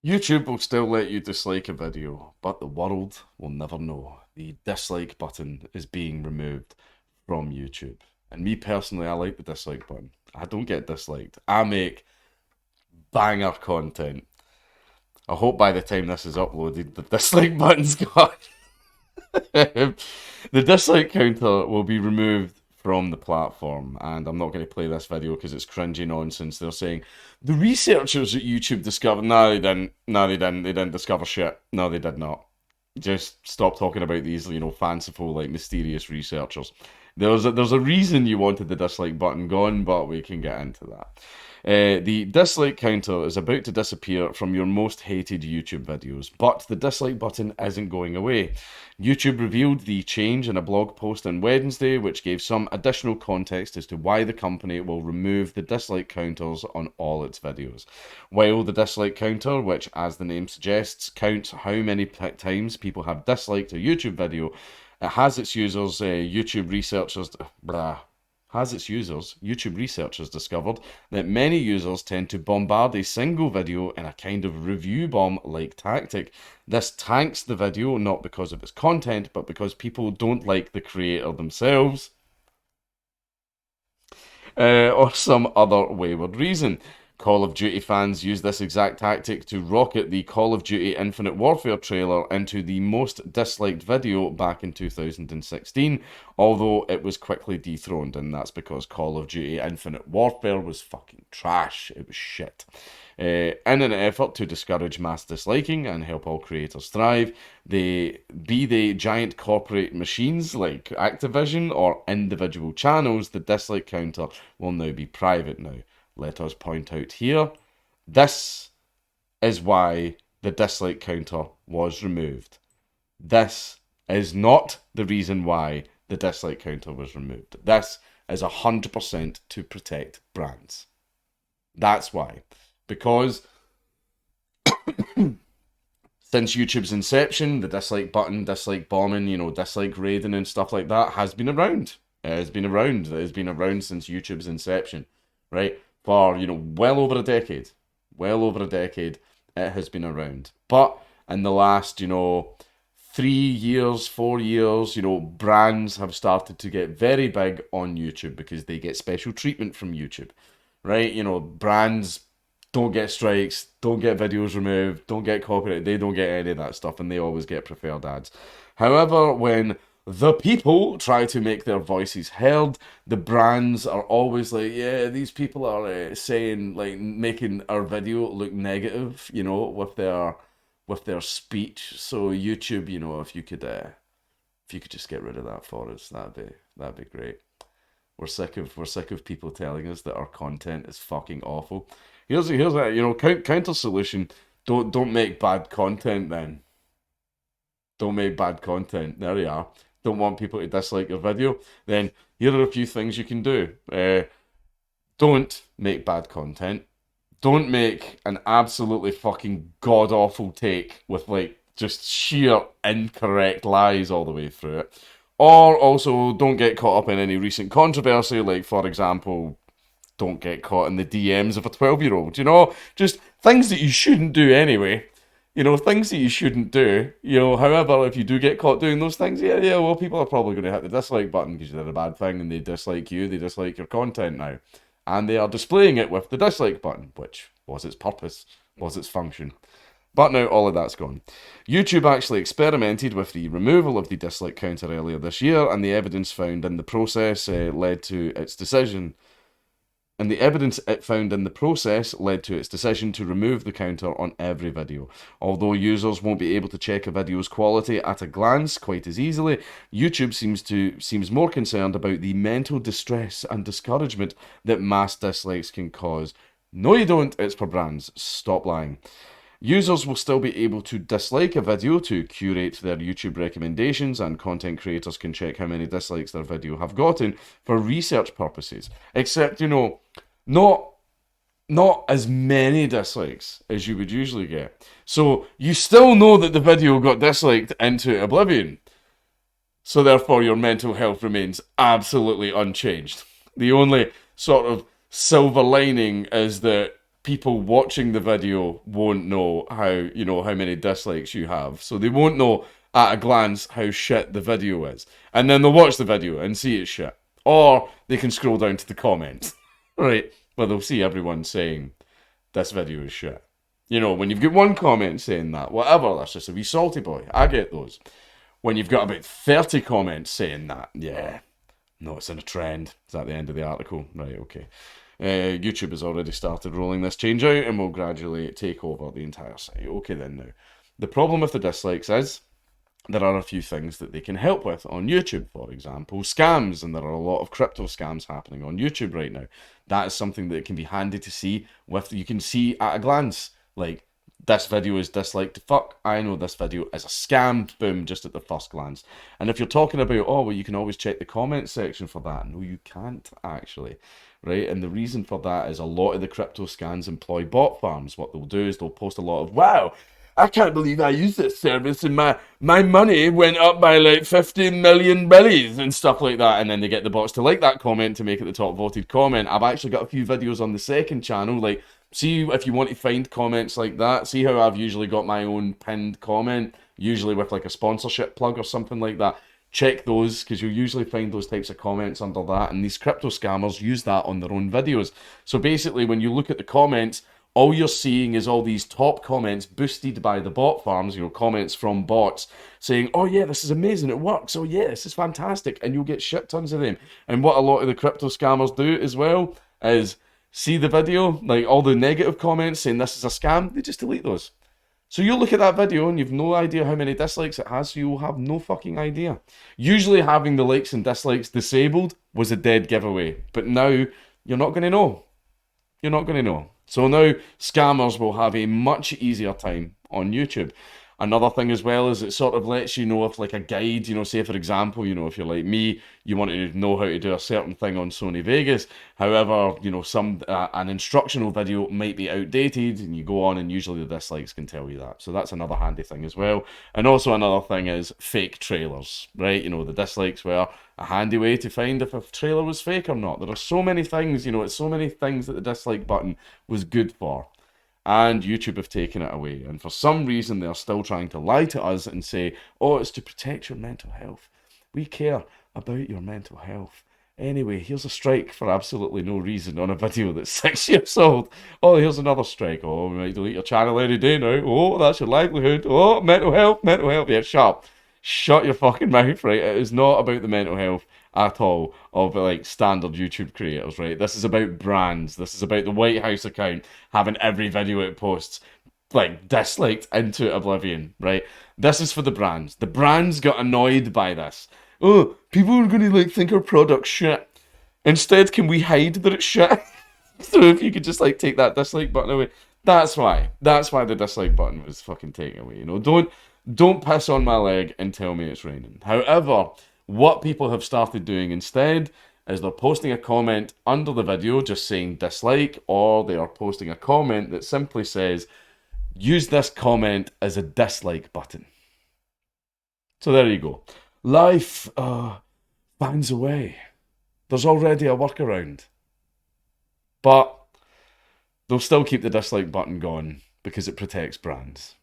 YouTube will still let you dislike a video, but the world will never know. The dislike button is being removed from YouTube. And me personally, I like the dislike button. I don't get disliked. I make banger content. I hope by the time this is uploaded, the dislike button's gone. The dislike counter will be removed from the platform, and I'm not going to play this video because it's cringy nonsense. They're saying the researchers at YouTube discovered. No, they didn't. No, they didn't. They didn't discover shit. No, they did not. Just stop talking about these, fanciful, like mysterious researchers. There's a reason you wanted the dislike button gone, but we can get into that. The dislike counter is about to disappear from your most hated YouTube videos, but the dislike button isn't going away. YouTube revealed the change in a blog post on Wednesday, which gave some additional context as to why the company will remove the dislike counters on all its videos. While the dislike counter, which as the name suggests, counts how many times people have disliked a YouTube video, it has its users, YouTube researchers discovered that many users tend to bombard a single video in a kind of review bomb-like tactic. This tanks the video not because of its content, but because people don't like the creator themselves, or some other wayward reason. Call of Duty fans used this exact tactic to rocket the Call of Duty Infinite Warfare trailer into the most disliked video back in 2016, although it was quickly dethroned, and that's because Call of Duty Infinite Warfare was fucking trash. It was shit. In an effort to discourage mass disliking and help all creators thrive, they giant corporate machines like Activision or individual channels, the dislike counter will now be private now. Let us point out here, this is why the dislike counter was removed. This is not the reason why the dislike counter was removed. This is 100% to protect brands. That's why. Because since YouTube's inception, the dislike button, dislike bombing, dislike raiding and stuff like that has been around. It has been around. It has been around since YouTube's inception, right? For, well over a decade. Well over a decade, it has been around. But in the last, 3 years, 4 years, brands have started to get very big on YouTube because they get special treatment from YouTube, right? Brands don't get strikes, don't get videos removed, don't get copyright, they don't get any of that stuff, and they always get preferred ads. However, when the people try to make their voices heard, the brands are always like, yeah, these people are saying, like, making our video look negative, with their speech. So YouTube, if you could just get rid of that for us, that'd be great. We're sick of people telling us that our content is fucking awful. Here's a counter solution. Don't make bad content then. Don't make bad content. There you are. Don't want people to dislike your video. Then here are a few things you can do. Don't make bad content. Don't make an absolutely fucking god awful take with like just sheer incorrect lies all the way through it. Or also don't get caught up in any recent controversy, like for example, don't get caught in the DMs of a 12-year-old. Just things that you shouldn't do anyway. Things that you shouldn't do. However, if you do get caught doing those things, yeah, well, people are probably going to hit the dislike button because you did a bad thing and they dislike you, they dislike your content now. And they are displaying it with the dislike button, which was its purpose, was its function. But now all of that's gone. YouTube actually experimented with the removal of the dislike counter earlier this year, and the evidence found in the process led to its decision and the evidence it found in the process led to its decision to remove the counter on every video. Although users won't be able to check a video's quality at a glance quite as easily, YouTube seems more concerned about the mental distress and discouragement that mass dislikes can cause. No, you don't. It's for brands. Stop lying. Users will still be able to dislike a video to curate their YouTube recommendations, and content creators can check how many dislikes their video have gotten for research purposes. Except, not as many dislikes as you would usually get. So you still know that the video got disliked into oblivion. So therefore your mental health remains absolutely unchanged. The only sort of silver lining is that people watching the video won't know how many dislikes you have. So they won't know at a glance how shit the video is. And then they'll watch the video and see it's shit. Or they can scroll down to the comments, right? Where they'll see everyone saying, this video is shit. When you've got one comment saying that, whatever, that's just a wee salty boy. I get those. When you've got about 30 comments saying that, yeah, no, it's in a trend. Is that the end of the article? Right, okay. YouTube has already started rolling this change out and will gradually take over the entire site. Okay then now. The problem with the dislikes is there are a few things that they can help with on YouTube. For example, scams, and there are a lot of crypto scams happening on YouTube right now. That is something that can be handy to see. You can see at a glance, like, this video is disliked to fuck. I know this video is a scam. Boom, just at the first glance. And if you're talking about, oh, well, you can always check the comment section for that. No, you can't, actually. Right? And the reason for that is a lot of the crypto scams employ bot farms. What they'll do is they'll post a lot of, wow, I can't believe I used this service and my money went up by like 15 million billies and stuff like that. And then they get the bots to like that comment to make it the top voted comment. I've actually got a few videos on the second channel, like, see if you want to find comments like that. See how I've usually got my own pinned comment, usually with like a sponsorship plug or something like that. Check those, because you'll usually find those types of comments under that. And these crypto scammers use that on their own videos. So basically, when you look at the comments, all you're seeing is all these top comments boosted by the bot farms, comments from bots saying, oh yeah, this is amazing, it works, oh yeah, this is fantastic, and you'll get shit tons of them. And what a lot of the crypto scammers do as well is see the video, like all the negative comments saying this is a scam, they just delete those. So you'll look at that video and you've no idea how many dislikes it has, so you'll have no fucking idea. Usually having the likes and dislikes disabled was a dead giveaway, but now you're not going to know. You're not going to know. So now scammers will have a much easier time on YouTube. Another thing as well is it sort of lets you know if like a guide, say for example, if you're like me, you want to know how to do a certain thing on Sony Vegas. However, an instructional video might be outdated and you go on and usually the dislikes can tell you that. So that's another handy thing as well. And also another thing is fake trailers, right? The dislikes were a handy way to find if a trailer was fake or not. There are so many things, it's so many things that the dislike button was good for. And YouTube have taken it away. And for some reason, they're still trying to lie to us and say, oh, it's to protect your mental health. We care about your mental health. Anyway, here's a strike for absolutely no reason on a video that's 6 years old. Oh, here's another strike. Oh, we might delete your channel any day now. Oh, that's your livelihood. Oh, mental health. Yeah, shut your fucking mouth, right? It is not about the mental health at all of like standard YouTube creators, right? This is about brands. This is about the White House account having every video it posts like disliked into oblivion, right? This is for the brands. The brands got annoyed by this. Oh, people are going to like think our product's shit. Instead, can we hide that it's shit? So if you could just like take that dislike button away. That's why the dislike button was fucking taken away. Don't piss on my leg and tell me it's raining. However, what people have started doing instead is they're posting a comment under the video just saying dislike, or they are posting a comment that simply says, use this comment as a dislike button. So there you go. Life finds a way. There's already a workaround. But they'll still keep the dislike button gone because it protects brands.